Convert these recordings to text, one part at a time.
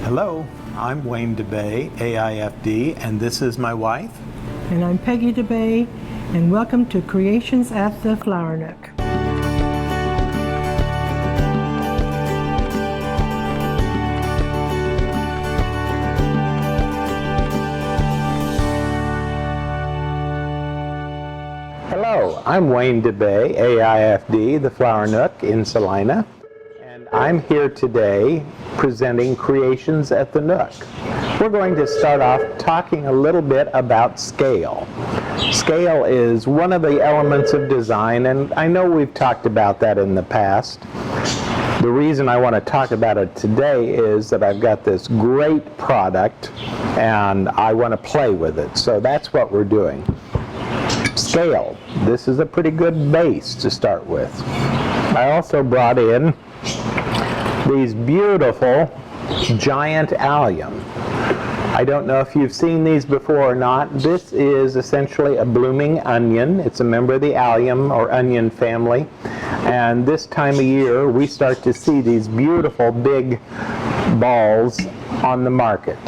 Hello, I'm Wayne DeBey, A.I.F.D, and this is my wife. And I'm Peggy DeBey, and welcome to Creations at the Flower Nook. Hello, I'm Wayne DeBey, A.I.F.D, the Flower Nook in Salina, and I'm here today presenting Creations at the Nook. We're going to start off talking a little bit about scale. Scale is one of the elements of design, and I know we've talked about that in the past. The reason I want to talk about it today is that I've got this great product and I want to play with it, so that's what we're doing. Scale. This is a pretty good base to start with. I also brought in these beautiful giant allium. I don't know if you've seen these before or not. This is essentially a blooming onion. It's a member of the allium or onion family. And this time of year we start to see these beautiful big balls on the market.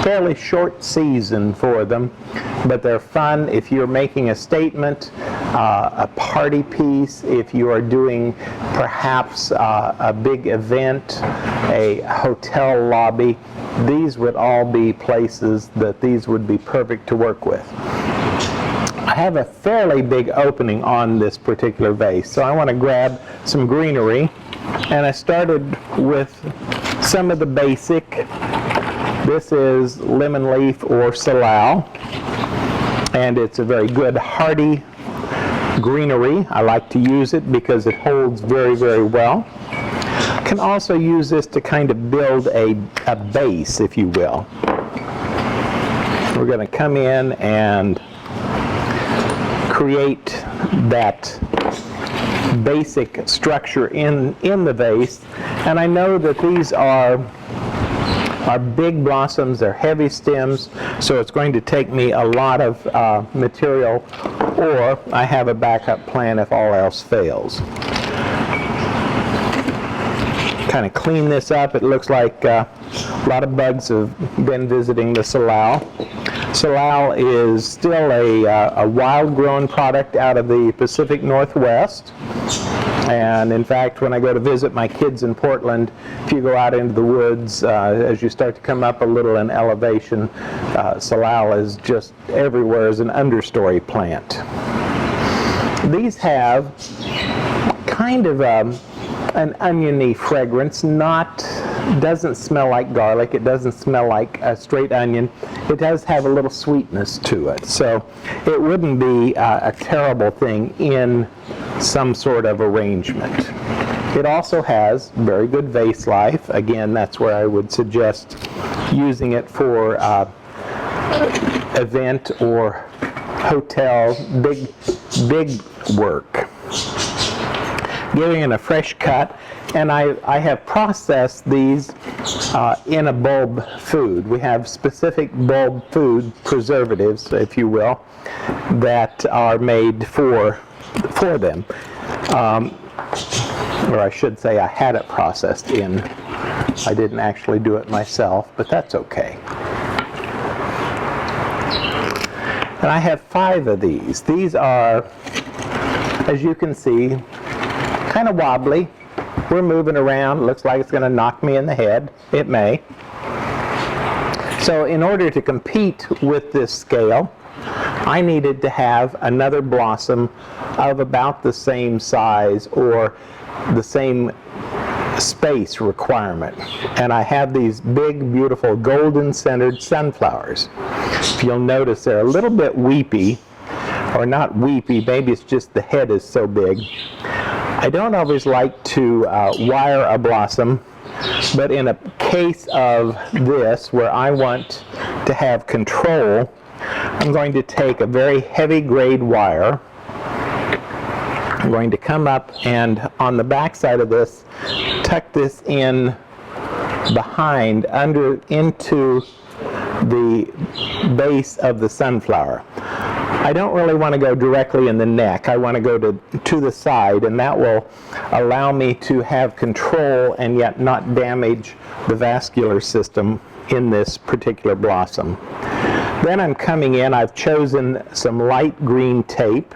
Fairly short season for them, but they're fun if you're making a statement, a party piece, if you are doing perhaps a big event, a hotel lobby. These would all be places that these would be perfect to work with. I have a fairly big opening on this particular vase, so I want to grab some greenery, and I started with some of the basic. This is lemon leaf or salal, and it's a very good hardy greenery. I like to use it because it holds very, very well. Can also use this to kind of build a base, if you will. We're going to come in and create that basic structure in the vase. And I know that these are big blossoms, they're heavy stems, so it's going to take me a lot of material, or I have a backup plan if all else fails. Kind of clean this up. It looks like a lot of bugs have been visiting the salal. Salal is still a wild-grown product out of the Pacific Northwest. And in fact, when I go to visit my kids in Portland, if you go out into the woods, as you start to come up a little in elevation, salal is just everywhere as an understory plant. These have kind of an oniony fragrance, doesn't smell like garlic, it doesn't smell like a straight onion. It does have a little sweetness to it, so it wouldn't be a terrible thing in some sort of arrangement. It also has very good vase life. Again, that's where I would suggest using it for event or hotel, big work. Giving it a fresh cut, and I have processed these in a bulb food. We have specific bulb food preservatives, if you will, that are made for them. Or I should say I had it processed in. I didn't actually do it myself, but that's okay. And I have 5 of these. These are, as you can see, kind of wobbly. We're moving around. Looks like it's going to knock me in the head. It may. So in order to compete with this scale, I needed to have another blossom of about the same size or the same space requirement. And I have these big, beautiful, golden-centered sunflowers. If you'll notice, they're a little bit weepy, or not weepy, maybe it's just the head is so big. I don't always like to wire a blossom, but in a case of this, where I want to have control, I'm going to take a very heavy grade wire. I'm going to come up and on the back side of this, tuck this in behind, into the base of the sunflower. I don't really want to go directly in the neck. I want to go to the side, and that will allow me to have control and yet not damage the vascular system in this particular blossom. Then I'm coming in, I've chosen some light green tape.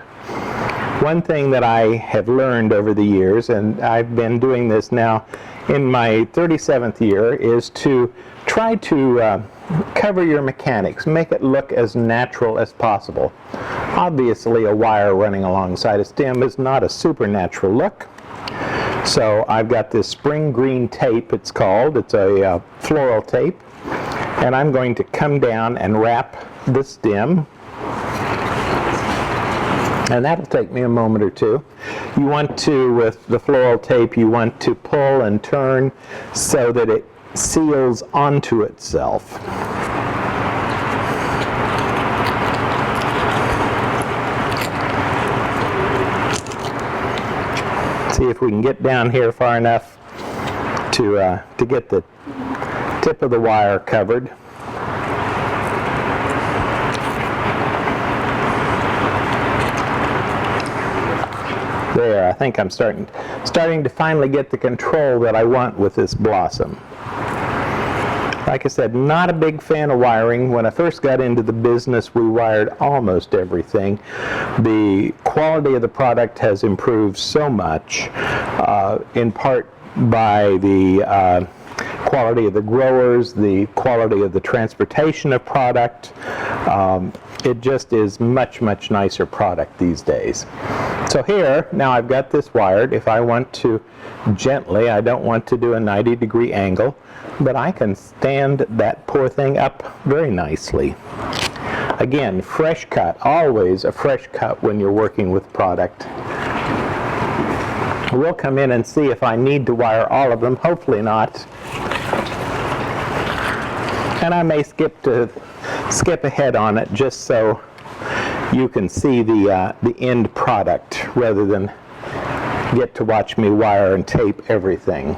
One thing that I have learned over the years, and I've been doing this now in my 37th year, is to try to cover your mechanics, make it look as natural as possible. Obviously, a wire running alongside a stem is not a supernatural look. So I've got this spring green tape, it's called. It's a floral tape. And I'm going to come down and wrap the stem. And that'll take me a moment or two. You want to, with the floral tape, you want to pull and turn so that it seals onto itself. See if we can get down here far enough to get the tip of the wire covered. There, I think I'm starting to finally get the control that I want with this blossom. Like I said, not a big fan of wiring. When I first got into the business, we wired almost everything. The quality of the product has improved so much, in part by the quality of the growers, the quality of the transportation of product. It just is much, much nicer product these days. So here, now I've got this wired. If I want to gently, I don't want to do a 90-degree angle, but I can stand that poor thing up very nicely. Again, fresh cut, always a fresh cut when you're working with product. We'll come in and see if I need to wire all of them, hopefully not. And I may skip ahead on it just so you can see the end product rather than get to watch me wire and tape everything.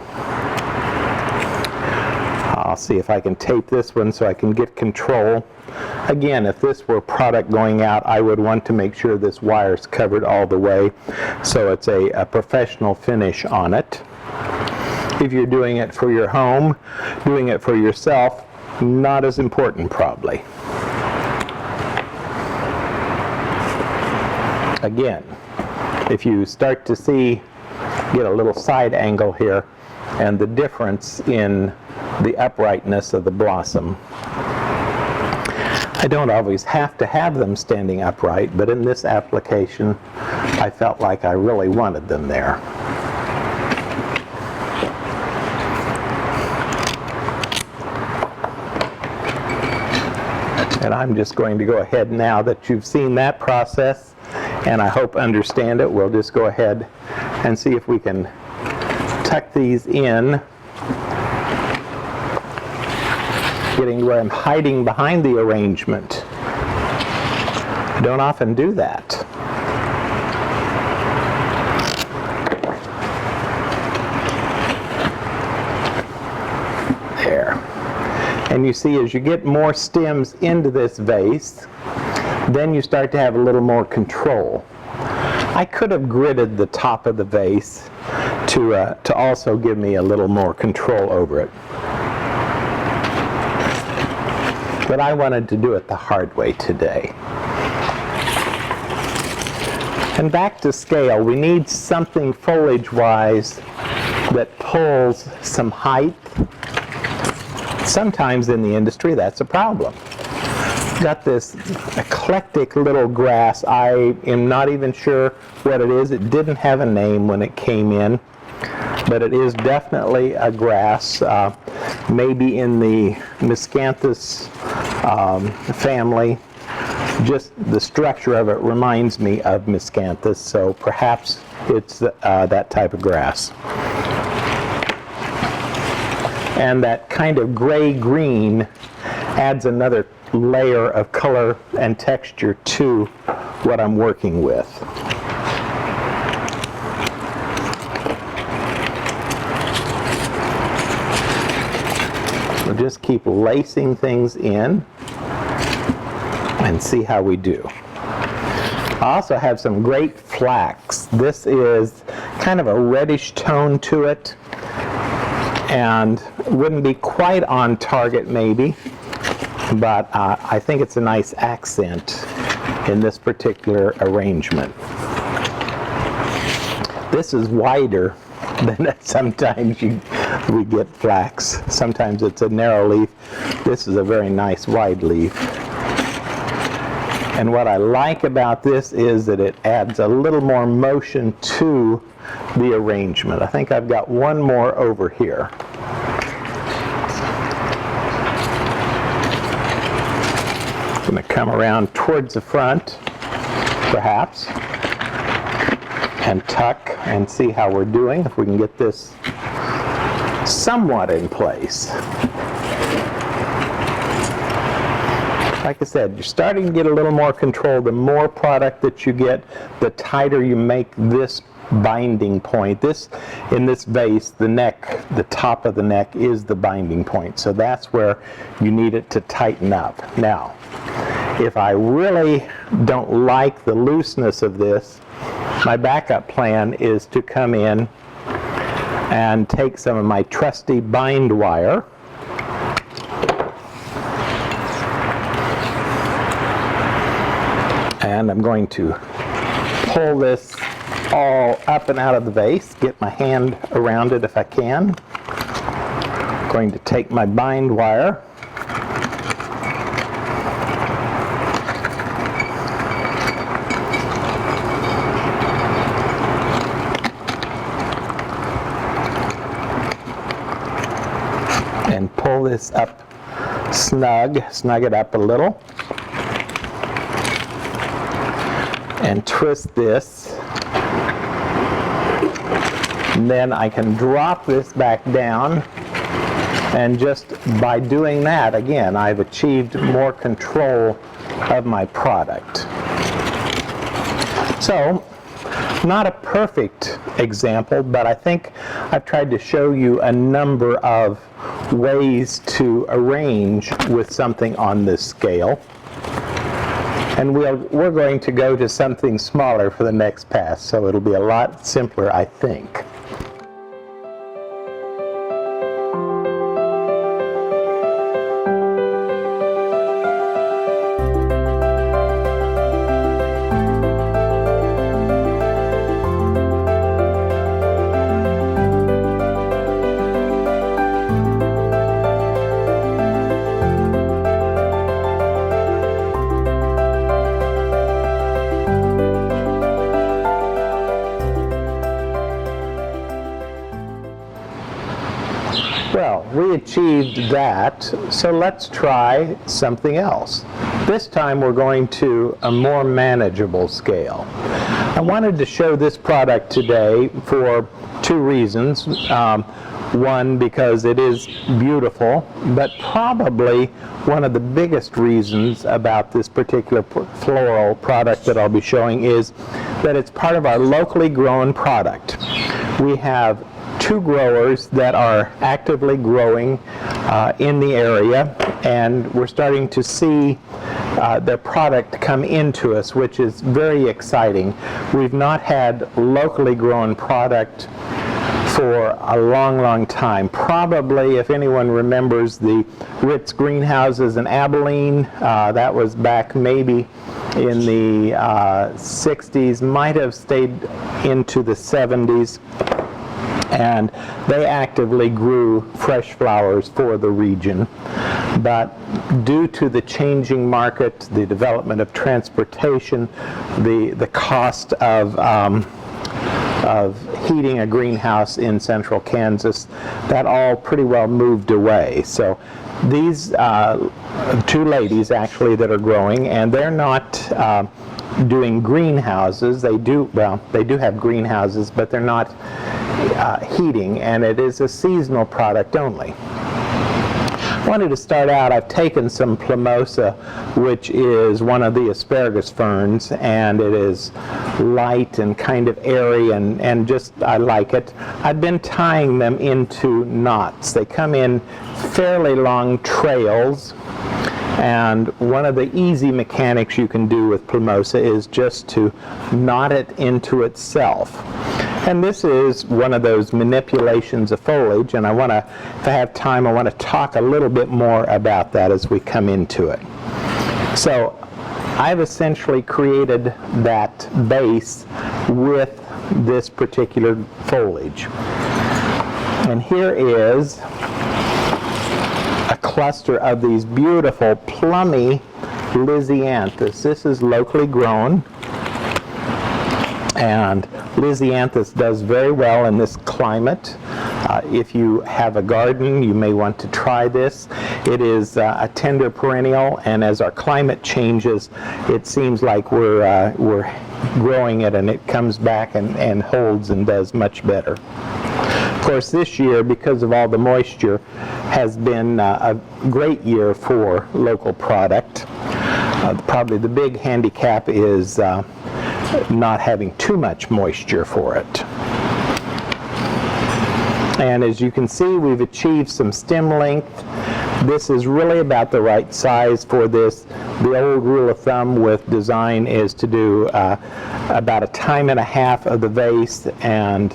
I'll see if I can tape this one so I can get control. Again, if this were product going out, I would want to make sure this wire's covered all the way so it's a professional finish on it. If you're doing it for your home, doing it for yourself, not as important probably. Again, if you start to get a little side angle here and the difference in the uprightness of the blossom. I don't always have to have them standing upright, but in this application, I felt like I really wanted them there. And I'm just going to go ahead now that you've seen that process, and I hope understand it. We'll just go ahead and see if we can tuck these in, getting where I'm hiding behind the arrangement. I don't often do that. There. And you see, as you get more stems into this vase, then you start to have a little more control. I could have gridded the top of the vase to also give me a little more control over it. But I wanted to do it the hard way today. And back to scale, we need something foliage-wise that pulls some height. Sometimes in the industry, that's a problem. Got this eclectic little grass. I am not even sure what it is. It didn't have a name when it came in, but it is definitely a grass, maybe in the Lisianthus family. Just the structure of it reminds me of Lisianthus, so perhaps it's that type of grass. And that kind of gray-green adds another layer of color and texture to what I'm working with. We'll just keep lacing things in and see how we do. I also have some great flax. This is kind of a reddish tone to it, and wouldn't be quite on target maybe, but I think it's a nice accent in this particular arrangement. This is wider than sometimes we get flax. Sometimes it's a narrow leaf. This is a very nice wide leaf. And what I like about this is that it adds a little more motion to the arrangement. I think I've got one more over here. I'm going to come around towards the front, perhaps, and tuck and see how we're doing, if we can get this somewhat in place. Like I said, you're starting to get a little more control. The more product that you get, the tighter you make this binding point. In this vase, the neck, the top of the neck is the binding point. So that's where you need it to tighten up. Now, if I really don't like the looseness of this, my backup plan is to come in and take some of my trusty bind wire and I'm going to pull this all up and out of the vase, get my hand around it if I can. I'm going to take my bind wire and pull this up snug it up a little, and twist this, and then I can drop this back down, and just by doing that, again, I've achieved more control of my product. So, not a perfect example, but I think I've tried to show you a number of ways to arrange with something on this scale. And we're going to go to something smaller for the next pass, so it'll be a lot simpler, I think. Well, we achieved that, so let's try something else. This time we're going to a more manageable scale. I wanted to show this product today for two reasons. One, because it is beautiful, but probably one of the biggest reasons about this particular floral product that I'll be showing is that it's part of our locally grown product. We have two growers that are actively growing in the area, and we're starting to see their product come into us, which is very exciting. We've not had locally grown product for a long time. Probably, if anyone remembers the Ritz greenhouses in Abilene, that was back maybe in the 60s, might have stayed into the 70s. And they actively grew fresh flowers for the region. But due to the changing market, the development of transportation, the cost of heating a greenhouse in central Kansas, that all pretty well moved away. So these two ladies actually that are growing, and they're not doing greenhouses. They do have greenhouses, but they're not heating, and it is a seasonal product only. I wanted to start out, I've taken some Plumosa, which is one of the asparagus ferns, and it is light and kind of airy, and just, I like it. I've been tying them into knots. They come in fairly long trails, And one of the easy mechanics you can do with Plumosa is just to knot it into itself. And this is one of those manipulations of foliage, and if I have time, I want to talk a little bit more about that as we come into it. So I've essentially created that base with this particular foliage. And here is a cluster of these beautiful plummy Lisianthus. This is locally grown, and Lisianthus does very well in this climate. If you have a garden, you may want to try this. It is a tender perennial, and as our climate changes, it seems like we're growing it, and it comes back and holds and does much better. Of course, this year, because of all the moisture, has been a great year for local product. Probably the big handicap is not having too much moisture for it. And as you can see, we've achieved some stem length. This is really about the right size for this. The old rule of thumb with design is to do about 1.5 times of the vase, and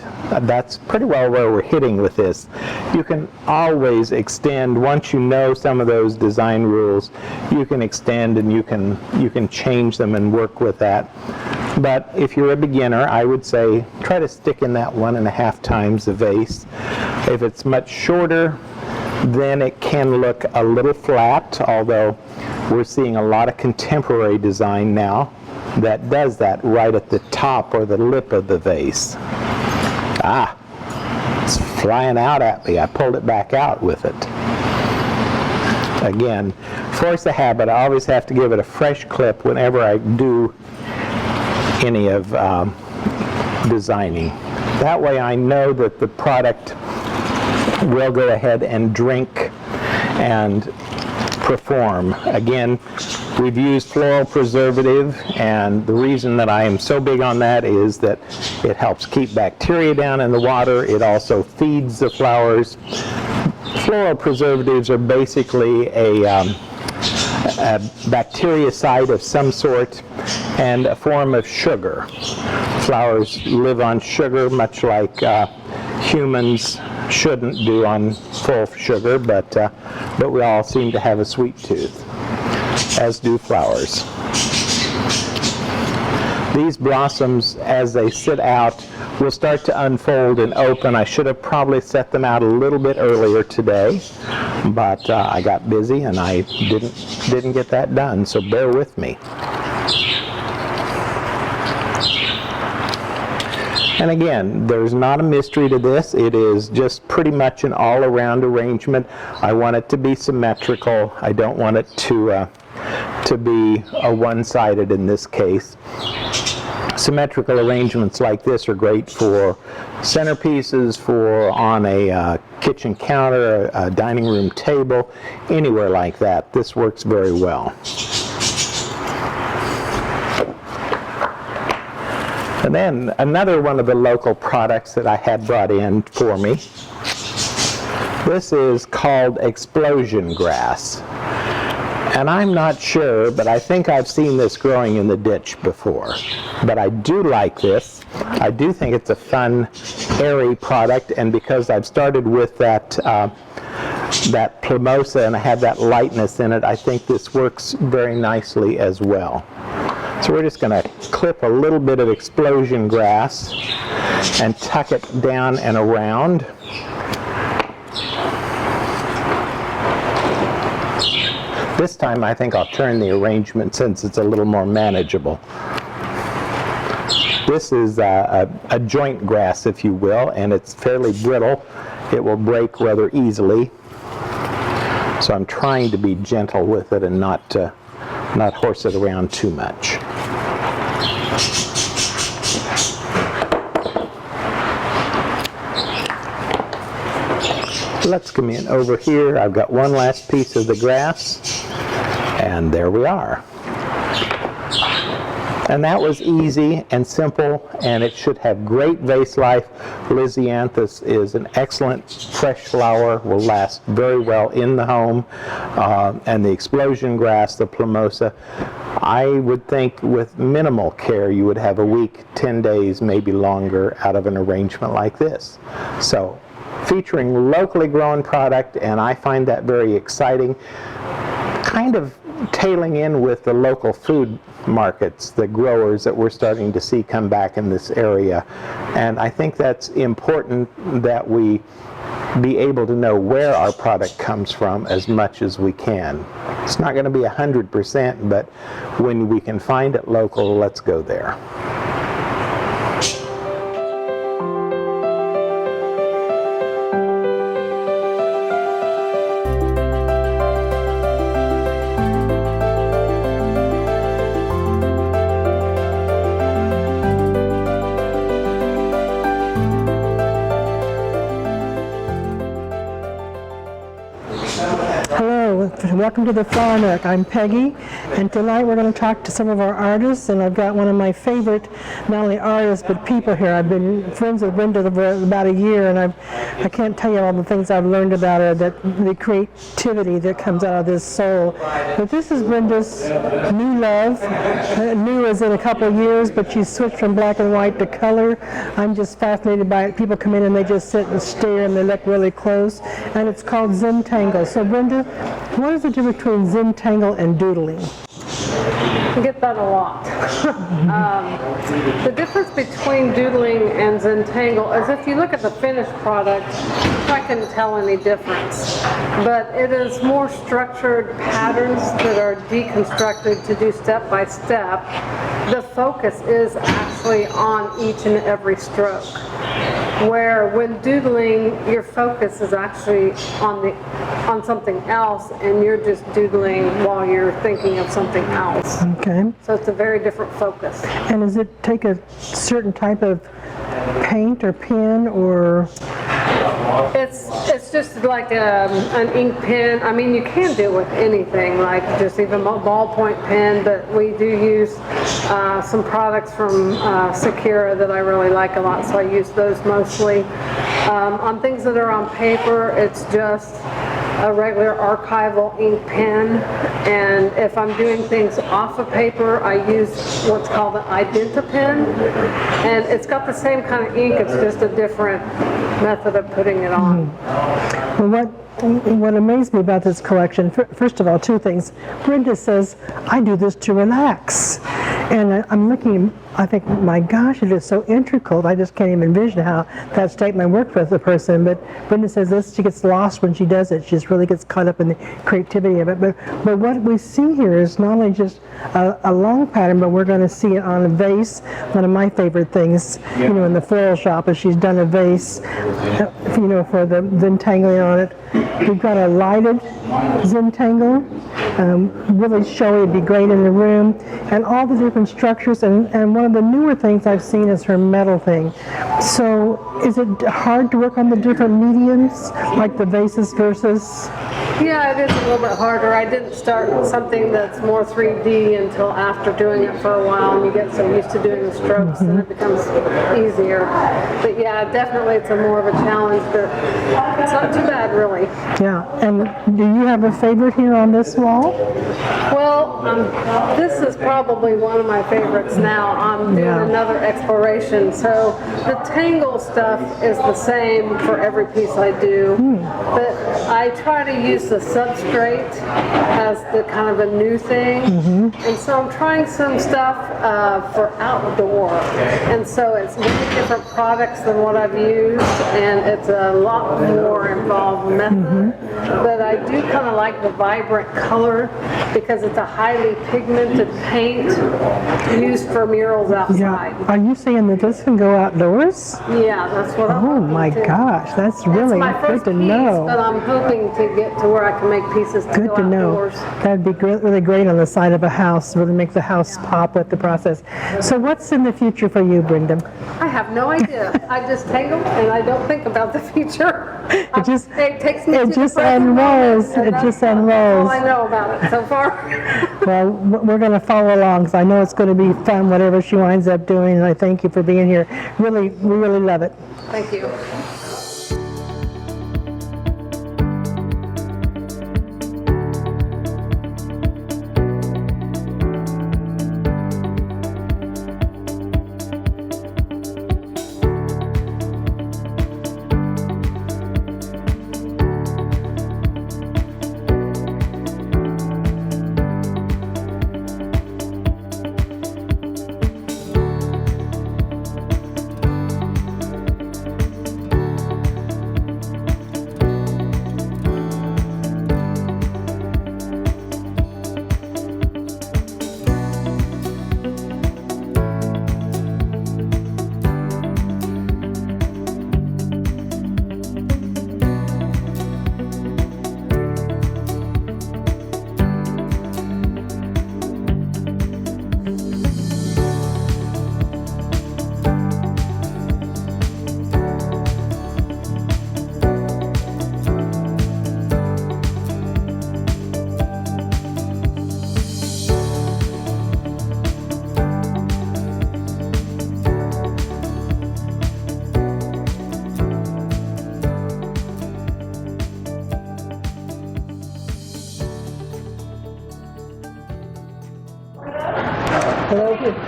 that's pretty well where we're hitting with this. You can always extend. Once you know some of those design rules, you can extend and you can change them and work with that. But if you're a beginner, I would say try to stick in that 1.5 times the vase. If it's much shorter, then it can look a little flat, although we're seeing a lot of contemporary design now that does that right at the top or the lip of the vase. Ah, it's flying out at me. I pulled it back out with it. Again, force of habit, I always have to give it a fresh clip whenever I do any of designing. That way I know that the product will go ahead and drink and perform. Again, we've used floral preservative, and the reason that I am so big on that is that it helps keep bacteria down in the water. It also feeds the flowers. Floral preservatives are basically a bactericide of some sort and a form of sugar. Flowers live on sugar, much like humans shouldn't do on full sugar, but we all seem to have a sweet tooth, as do flowers. These blossoms, as they sit out, will start to unfold and open. I should have probably set them out a little bit earlier today, but I got busy and I didn't get that done, so bear with me. And again, there's not a mystery to this. It is just pretty much an all-around arrangement. I want it to be symmetrical. I don't want it to be one-sided in this case. Symmetrical arrangements like this are great for centerpieces, for on a kitchen counter, a dining room table, anywhere like that. This works very well. And then another one of the local products that I had brought in for me. This is called explosion grass. And I'm not sure, but I think I've seen this growing in the ditch before. But I do like this. I do think it's a fun, airy product, and because I've started with that Plumosa and I have that lightness in it, I think this works very nicely as well. So we're just going to clip a little bit of explosion grass and tuck it down and around. This time I think I'll turn the arrangement since it's a little more manageable. This is a joint grass, if you will, and it's fairly brittle. It will break rather easily. So I'm trying to be gentle with it and not horse it around too much. Let's come in over here. I've got one last piece of the grass, and there we are. And that was easy and simple, and it should have great vase life. Lisianthus is an excellent fresh flower, will last very well in the home. And the explosion grass, the Plumosa, I would think with minimal care you would have a week, 10 days, maybe longer out of an arrangement like this. So, featuring locally grown product, and I find that very exciting. Kind of tailing in with the local food markets, the growers that we're starting to see come back in this area. And I think that's important that we be able to know where our product comes from as much as we can. It's not going to be 100%, but when we can find it local, let's go there. Welcome to the Flower Nook. I'm Peggy, and tonight we're going to talk to some of our artists, and I've got one of my favorite, not only artists, but people here. I've been friends with Brenda for about a year, and I can't tell you all the things I've learned about her, the creativity that comes out of this soul. But this is Brenda's new love. New as in a couple of years, but she's switched from black and white to color. I'm just fascinated by it. People come in and they just sit and stare, and they look really close, and it's called Zentangle. So Brenda, what is the difference between Zentangle and doodling? I get that a lot. The difference between doodling and Zentangle is if you look at the finished product, I couldn't tell any difference. But it is more structured patterns that are deconstructed to do step by step. The focus is actually on each and every stroke. Where when doodling, your focus is actually on something else, and you're just doodling while you're thinking of something else. Okay. So it's a very different focus. And does it take a certain type of paint or pen, or? It's just like an ink pen. I mean, you can do it with anything, like just even a ballpoint pen, but we do use some products from Sakura that I really like a lot, so I use those mostly. On things that are on paper, it's just a regular archival ink pen, and if I'm doing things off of paper, I use what's called an IdentoPen, and it's got the same kind of ink, it's just a different method of putting it on. Well, what amazed me about this collection, first of all, two things. Brenda says, I do this to relax. And I'm looking, I think, my gosh, it is so integral. I just can't even envision how that statement worked with the person. But Brenda says this, she gets lost when she does it. She just really gets caught up in the creativity of it. But what we see here is not only just a long pattern, but we're going to see it on a vase. One of my favorite things, you know, in the floral shop is she's done a vase, you know, for the Zentangling on it. We've got a lighted Zentangle, really showy, it'd be great in the room, and all the different structures, and one of the newer things I've seen is her metal thing. So is it hard to work on the different mediums, like the vases versus? Yeah, it is a little bit harder. I didn't start something that's more 3D until after doing it for a while, and you get so used to doing the strokes, and it becomes easier. But yeah, definitely it's a more of a challenge, but it's not too bad, really. Yeah, and do you have a favorite here on this wall? Well, this is probably one of my favorites now. I'm doing another exploration. So the tangle stuff is the same for every piece I do, but I try to use the substrate as the kind of a new thing. And so I'm trying some stuff for outdoor. And so it's many different products than what I've used, and it's a lot more involved method. But I do kind of like the vibrant color because it's a highly pigmented paint used for murals outside. Yeah. Are you saying that this can go outdoors? Yeah, that's what I'm Oh my gosh, that's really good to piece, know. But I'm hoping to get to where I can make pieces to Good go to know. outdoors. That'd be really great on the side of a house, really make the house pop with the process. So what's in the future for you, Brenda? I have no idea. I just tangle and I don't think about the future. It It takes me to just the present unrolls. moment, and It just that's unrolls. all I know about it so far. more. Well, we're going to follow along because I know it's going to be fun, whatever she winds up doing, and I thank you for being here. Really, we really love it. Thank you.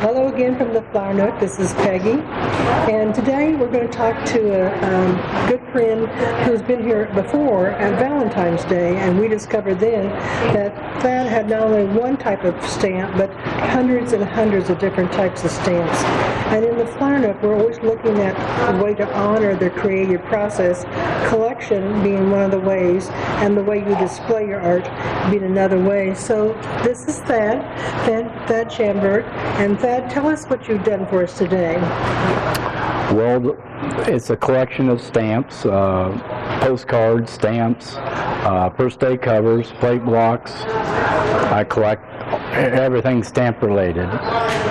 Hello again from the Flower Nook. This is Peggy, and today we're going to talk to a good friend who's been here before at Valentine's Day, and we discovered then that Thad had not only one type of stamp, but hundreds and hundreds of different types of stamps. And in the Flower Nook, we're always looking at a way to honor their creative process, collection being one of the ways, and the way you display your art being another way. So this is Thad Shamborg. And Thad, tell us what you've done for us today. Well, it's a collection of stamps, postcards, stamps, first day covers, plate blocks. I collect everything stamp related,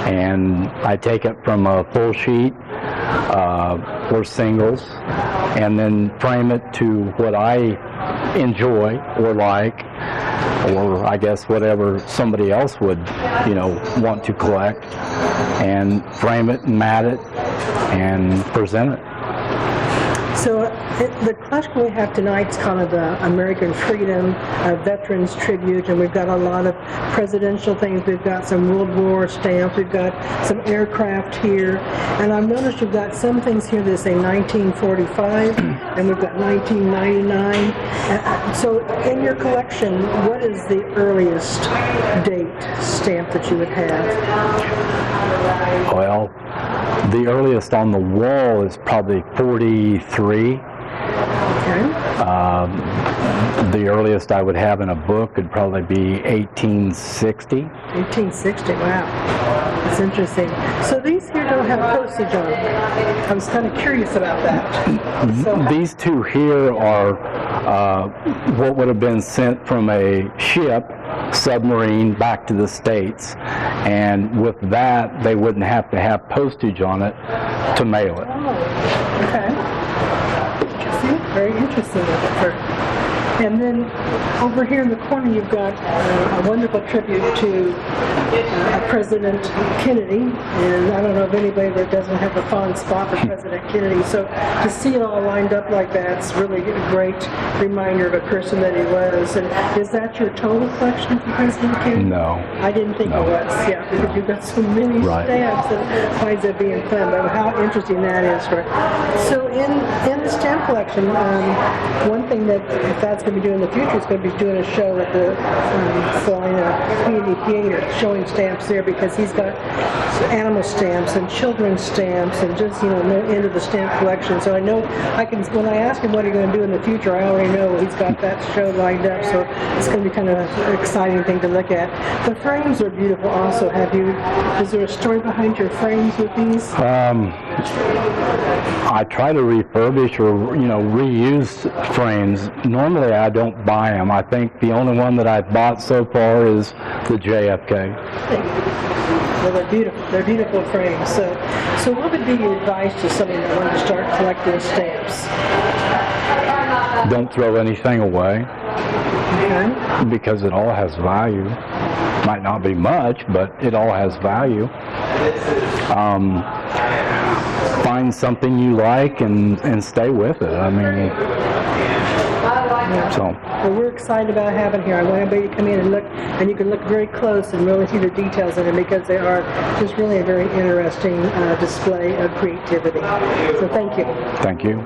and I take it from a full sheet or singles, and then frame it to what I enjoy or like, or I guess whatever somebody else would, want to collect, and frame it and mat it and present it. So the collection we have tonight is kind of the American Freedom Veterans Tribute, and we've got a lot of presidential things. We've got some World War stamps. We've got some aircraft here, and I've noticed you've got some things here that say 1945, and we've got 1999. So in your collection, what is the earliest date stamp that you would have? Well, the earliest on the wall is probably 43. Okay. The earliest I would have in a book would probably be 1860. 1860, wow. That's interesting. So these here don't have postage on them. I was kind of curious about that. So These two here are what would have been sent from a ship, submarine, back to the States. And with that, they wouldn't have to have postage on it to mail it. Oh, okay. Interesting. Very interesting. And then over here in the corner, you've got a wonderful tribute to President Kennedy. And I don't know of anybody that doesn't have a fond spot for President Kennedy. So to see it all lined up like that, it's really a great reminder of a person that he was. And is that your total collection for President Kennedy? No. I didn't think it was. Yeah, because you've got so many stamps that finds it being fun. But how interesting that is. So in the stamp collection, one thing that Thad's going to be doing in the future is going to be doing a show at the Salina Community Theater, showing stamps there, because he's got animal stamps and children's stamps and just, no end of the stamp collection. So I know when I ask him what he's going to do in the future, I already know he's got that show lined up. So it's going to be kind of an exciting thing to look at. The frames are beautiful also. Is there a story behind your frames with these? I try to refurbish or, reuse frames. Normally I don't buy them. I think the only one that I've bought so far is the JFK. Well, they're beautiful. They're beautiful frames. So what would be your advice to somebody that wanted to start collecting stamps? Don't throw anything away. Okay. because it all has value. Might not be much, but it all has value. Find something you like and stay with it. I mean, so. Well, we're excited about having here. I want everybody to come in and look, and you can look very close and really see the details in them because they are just really a very interesting display of creativity. So thank you. Thank you.